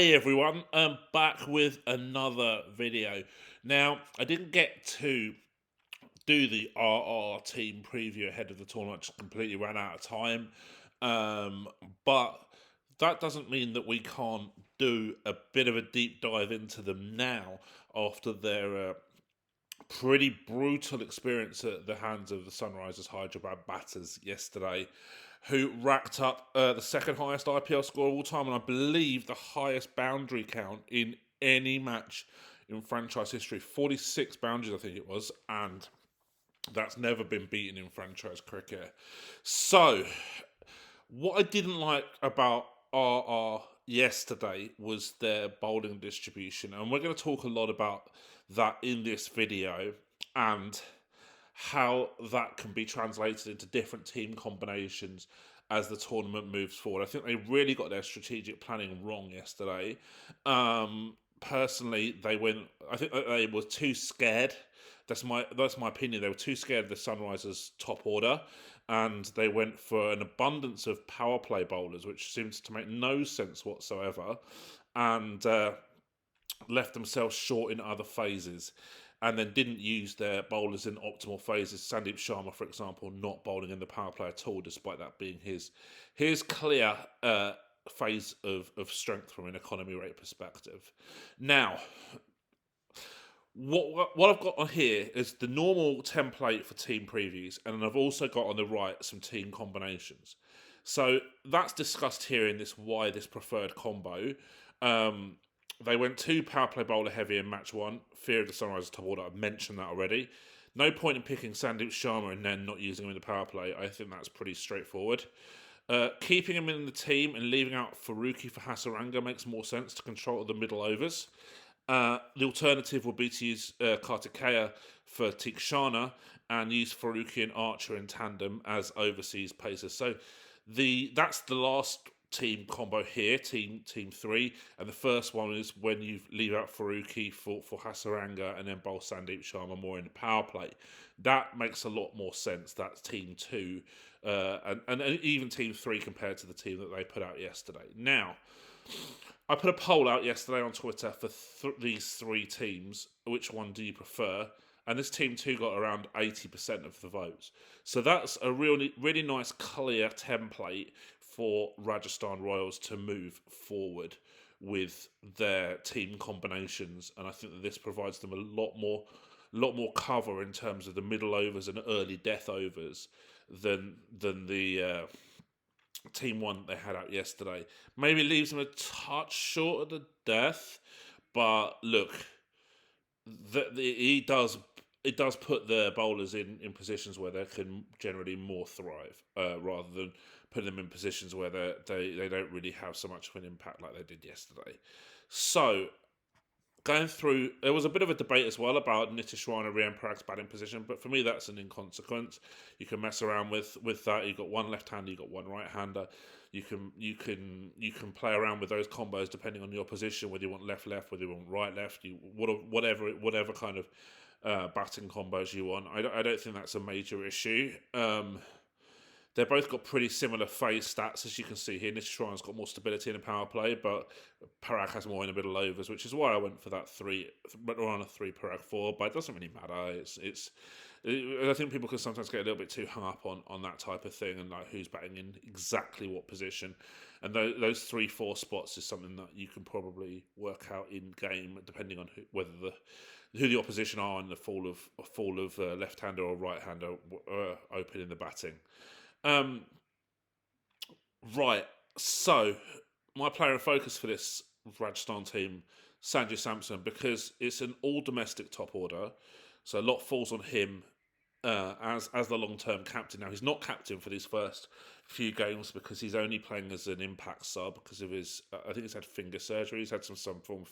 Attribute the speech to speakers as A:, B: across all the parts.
A: Hey everyone, I'm back with another video. Now, I didn't get to do the RR team preview ahead of the tournament, just completely ran out of time. Um, but that doesn't mean that we can't do a bit of a deep dive into them now after their pretty brutal experience at the hands of the Sunrisers Hyderabad batters yesterday, who racked up the second highest IPL score of all time, and I believe the highest boundary count in any match in franchise history. 46 boundaries, I think it was, and that's never been beaten in franchise cricket. So, what I didn't like about RR yesterday was their bowling distribution, and we're going to talk a lot about that in this video and how that can be translated into different team combinations as the tournament moves forward. I think they really got their strategic planning wrong yesterday. Personally, they went. I think that they were too scared. That's my opinion. They were too scared of the Sunrisers' top order, and they went for an abundance of power play bowlers, which seems to make no sense whatsoever, and left themselves short in other phases, and then didn't use their bowlers in optimal phases. Sandeep Sharma, for example, not bowling in the power play at all, despite that being his clear phase of strength from an economy rate perspective. Now, what I've got on here is the normal template for team previews, and then I've also got on the right some team combinations. So that's discussed here in this why this preferred combo. Um, they went two power play bowler heavy in match one. Fear of the Sunrisers top order. I've mentioned that already. No point in picking Sandeep Sharma and then not using him in the power play. I think that's pretty straightforward. Keeping him in the team and leaving out Faruqi for Hasaranga makes more sense to control the middle overs. The alternative would be to use Kartikeya for Tikshana and use Faruqi and Archer in tandem as overseas pacers. So that's the last team combo here, team three, and the first one is when you leave out Faruqi for Hasaranga and then bowl Sandeep Sharma more in the power play. That makes a lot more sense. That's team two, and even team three compared to the team that they put out yesterday. Now, I put a poll out yesterday on Twitter for these three teams. Which one do you prefer? And this team two got around 80% of the votes. So that's a really nice, clear template for Rajasthan Royals to move forward with their team combinations. And I think that this provides them a lot more cover in terms of the middle overs and early death overs than the team one they had out yesterday. Maybe leaves them a touch short of the death, but look, he does. It does put the bowlers in positions where they can generally more thrive, rather than putting them in positions where they don't really have so much of an impact like they did yesterday. So, going through, there was a bit of a debate as well about Nitish Rana, Rian Parag's batting position, but for me that's an inconsequence. You can mess around with that. You've got one left-hander, you've got one right-hander. You can play around with those combos depending on your position, whether you want left, whether you want right, left, whatever kind of batting combos you want. I don't think that's a major issue. They've both got pretty similar phase stats, as you can see here. Nitish Rana's got more stability in the power play, but Parag has more in the middle overs, which is why I went for that Rana three, Parag four. But it doesn't really matter. I think people can sometimes get a little bit too hung up on that type of thing and like who's batting in exactly what position. And those 3-4 spots is something that you can probably work out in game, depending on who the opposition are and the fall of left-hander or right-hander open in the batting. Right, so my player of focus for this Rajasthan team, Sanjay Samson, because it's an all-domestic top order, so a lot falls on him as the long-term captain. Now, he's not captain for these first few games because he's only playing as an impact sub because of his, I think he's had finger surgery, he's had some form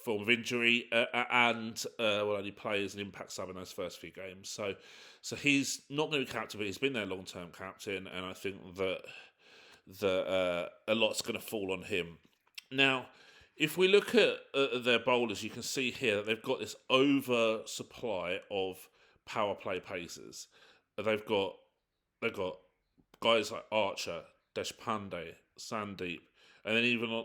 A: of injury, and will only play as an impact sub in those first few games. So he's not going to be captain, but he's been their long-term captain, and I think that a lot's going to fall on him. Now, if we look at their bowlers, you can see here that they've got this oversupply of power play pacers. They've got guys like Archer, Deshpande, Sandeep, And then even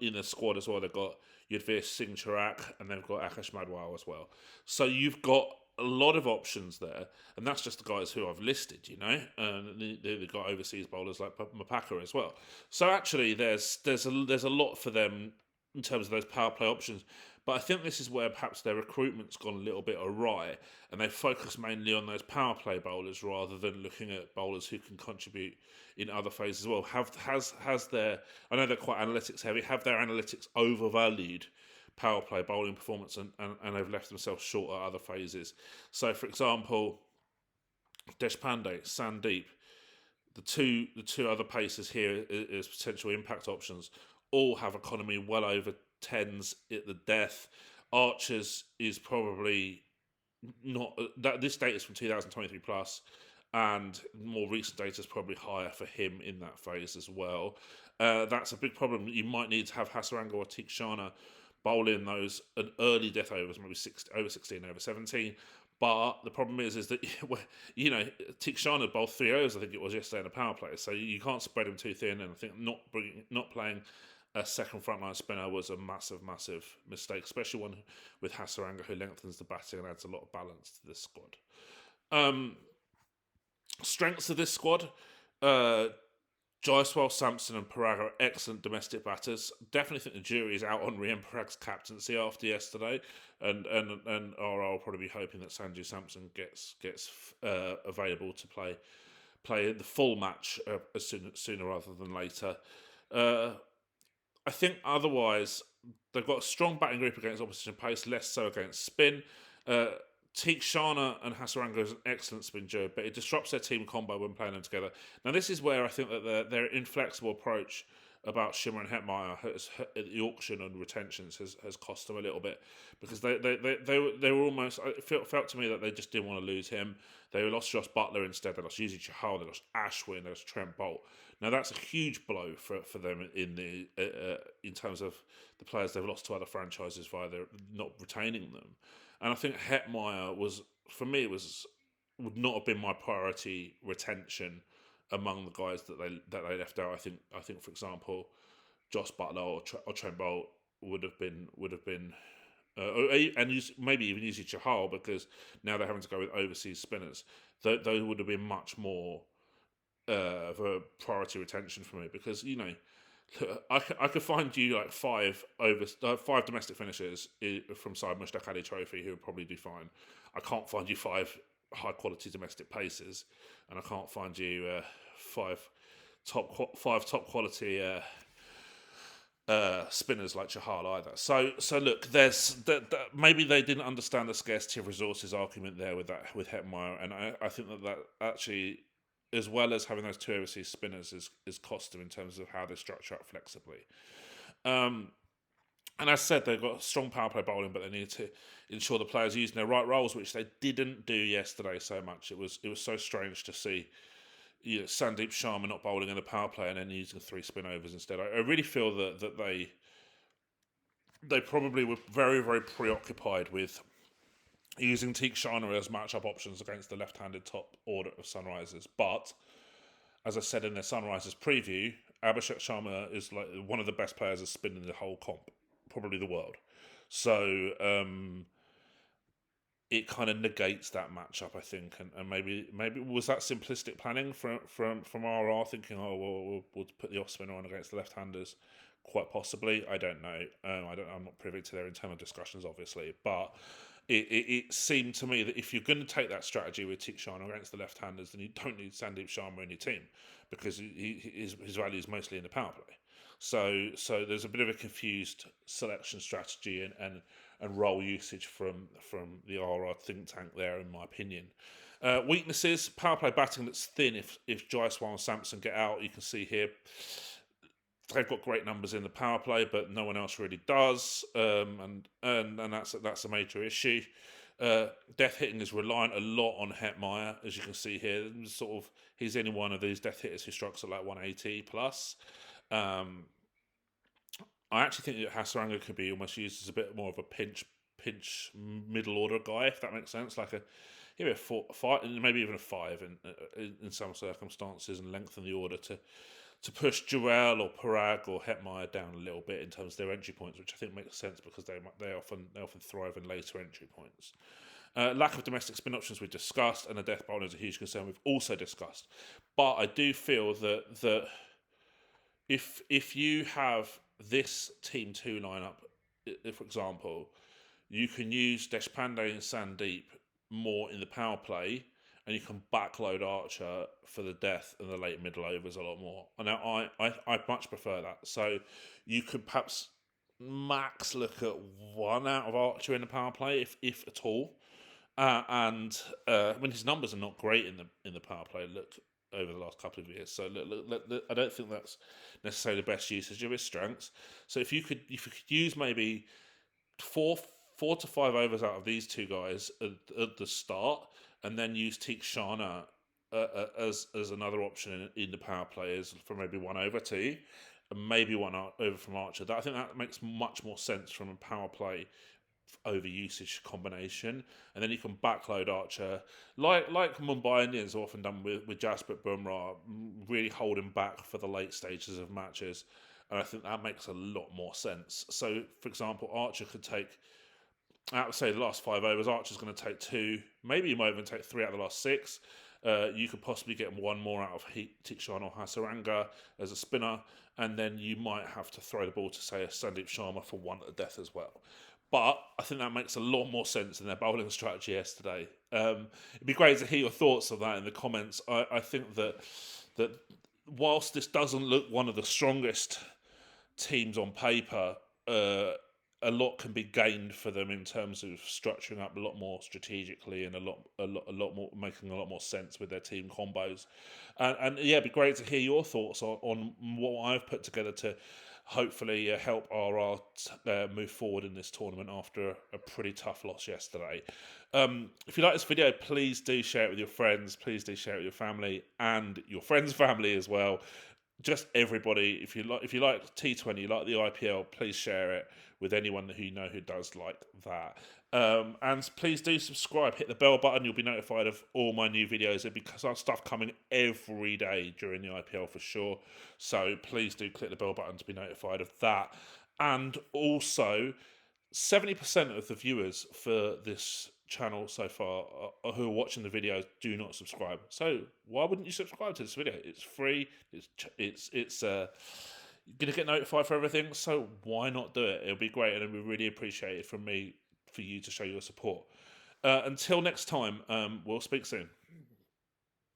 A: in the squad as well, they've got Yudhvir Singh Charak and they've got Akash Madwal as well. So you've got a lot of options there, and that's just the guys who I've listed, and they've got overseas bowlers like Mapaka as well. So actually, there's a lot for them in terms of those power play options. But I think this is where perhaps their recruitment's gone a little bit awry, and they focus mainly on those power play bowlers rather than looking at bowlers who can contribute in other phases as well. Has their, I know they're quite analytics heavy, have their analytics overvalued power play bowling performance and they've left themselves short at other phases. So, for example, Deshpande, Sandeep, the two other pacers here as potential impact options all have economy well over tens at the death. Archer's is probably not that. This data is from 2023 plus, and more recent data is probably higher for him in that phase as well. That's a big problem. You might need to have Hasaranga or Tikshana bowl in those an early death overs, maybe over 16, over 17. But the problem is that Tikshana bowled 3 overs, I think it was yesterday in the power play, so you can't spread him too thin. And I think not playing a second frontline spinner was a massive mistake, especially one with Hasaranga who lengthens the batting and adds a lot of balance to this squad. Strengths of this squad. Jaiswal, Sampson and Parag are excellent domestic batters. Definitely think the jury is out on Rian Parag's captaincy after yesterday, and I'll probably be hoping that Sanju Sampson gets available to play the full match sooner rather than later. I think otherwise they've got a strong batting group against opposition pace, less so against spin. Tikshana and Hasaranga is an excellent spin duo, but it disrupts their team combo when playing them together. Now, this is where I think that their inflexible approach about Shimmer and Hetmeyer at the auction and retentions has cost them a little bit, because they were almost, it felt to me that they just didn't want to lose him. They lost Josh Butler instead. They lost Yuzi Chahal. They lost Ashwin. They lost Trent Bolt. Now that's a huge blow for them in terms of the players they've lost to other franchises via their not retaining them. And I think Hetmeyer would not have been my priority retention among the guys that they left out. I think for example, Josh Butler or Trent Bolt would have been and maybe even Yuzi Chahal, because now they're having to go with overseas spinners. Those would have been much more of a priority retention for me, because I could find you like five domestic finishers from side Mushtaq Ali Trophy who would probably do fine. I can't find you 5 high quality domestic pacers, and I can't find you 5 top quality spinners like Chahal either. So look, there's maybe they didn't understand the scarcity of resources argument there with Hetmeyer, and I think that actually, as well as having those 2 overseas spinners, is cost them in terms of how they structure up flexibly. And as I said, they've got strong power play bowling, but they need to ensure the players are using their right roles, which they didn't do yesterday so much. It was so strange to see Sandeep Sharma not bowling in the power play and then using 3 spin overs instead. I really feel that they probably were very, very preoccupied with using Tikshana as matchup options against the left-handed top order of Sunrisers. But, as I said in their Sunrisers preview, Abhishek Sharma is like one of the best players at spin in the whole comp, probably the world. So it kind of negates that matchup, I think, and maybe was that simplistic planning from RR, thinking, we'll put the off spinner on against the left-handers. Quite possibly, I don't know. I'm not privy to their internal discussions, obviously, but it seemed to me that if you're going to take that strategy with Tikshana against the left-handers, then you don't need Sandeep Sharma in your team, because his value is mostly in the power play. So there's a bit of a confused selection strategy and role usage from the RR think tank there, in my opinion. Weaknesses: power play batting that's thin. If Jaiswal and Sampson get out, you can see here they've got great numbers in the power play, but no one else really does, and that's a major issue. Death hitting is reliant a lot on Hetmeyer, as you can see here. He's any one of these death hitters who strikes at like 180 plus. I actually think that Hasaranga could be almost used as a bit more of a pinch middle order guy, if that makes sense, like a 4, 5, maybe even a 5 in some circumstances, and lengthen the order to to push Jarrell or Parag or Hetmeyer down a little bit in terms of their entry points, which I think makes sense because they often thrive in later entry points. Lack of domestic spin options we've discussed, and the death bowling is a huge concern we've also discussed. But I do feel that if you have this team 2 lineup, for example, you can use Deshpande and Sandeep more in the power play, and you can backload Archer for the death and the late middle overs a lot more. And now I much prefer that. So you could perhaps max look at one out of Archer in the power play, if at all. And when his numbers are not great in the power play, look over the last couple of years. So look, I don't think that's necessarily the best usage of his strengths. So if you could use maybe four to 5 overs out of these 2 guys at the start, and then use Tikshana as another option in the power play for maybe 1 over 2, and maybe 1 over from Archer. I think that makes much more sense from a power play over usage combination, and then you can backload Archer like Mumbai Indians have often done with Jasprit Bumrah, really holding back for the late stages of matches, and I think that makes a lot more sense. So, for example, Archer could take, out of say the last 5 overs, Archer's going to take 2, maybe you might even take 3 out of the last 6. You could possibly get 1 more out of Tikshana or Hasaranga as a spinner, and then you might have to throw the ball to, say, a Sandeep Sharma for 1 at the death as well. But I think that makes a lot more sense than their bowling strategy yesterday. It'd be great to hear your thoughts on that in the comments. I think that whilst this doesn't look one of the strongest teams on paper, a lot can be gained for them in terms of structuring up a lot more strategically and a lot more, making a lot more sense with their team combos. And yeah, it'd be great to hear your thoughts on what I've put together to hopefully help RR move forward in this tournament after a pretty tough loss yesterday. If you like this video, please do share it with your friends. Please do share it with your family and your friends' family as well. Just everybody. If you like T20, you like the IPL, please share it with anyone who you know who does like that. And please do subscribe. Hit the bell button. You'll be notified of all my new videos. There'll be some stuff coming every day during the IPL for sure. So please do click the bell button to be notified of that. And also, 70% of the viewers for this channel so far who are watching the videos do not subscribe. So why wouldn't you subscribe to this video? It's free. It's you're gonna get notified for everything. So why not do it? It'll be great, and it'll be really appreciated from me for you to show your support. Until next time, we'll speak soon.